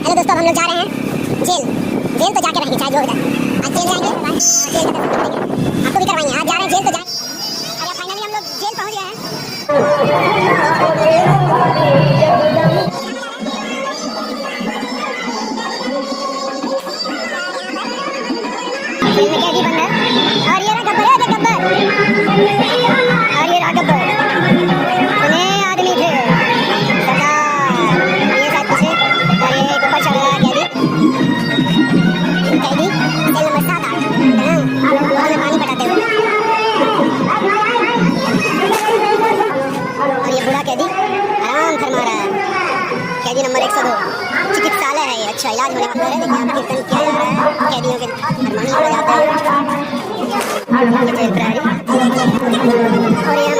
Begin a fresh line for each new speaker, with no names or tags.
Hello दोस्तों, अब हम लोग जा रहे हैं जेल। जेल तो जाके रहेंगे, चाहे जो हो जाए। आज जेल जाएंगे, जेल का दर्शन करेंगे, आपको भी करवाएंगे। आज जा रहे हैं जेल तो जाए। अरे फाइनली हम लोग जेल पहुंच गए हैं। जेल में कैदी बंद है और ये रहा गब्बर, ये गब्बर और ये रहा गब्बर। इतने आदमी थे सरदार, ये साथ पीछे और ये ऊपर चढ़ रहा कैदी। कैदी सेल नंबर 7-8 हमें पानी पटाते हुए। और ये बूढ़ा कैदी आराम फरमा रहा है। कैदी नंबर 102 चिकित्सालय है ये। अच्छा, इलाज होने वाला है। देखिए यहाँ पे कीर्तन किया जा रहा है, कैदियों के हारमोनियम बजाते हैं। और यहाँ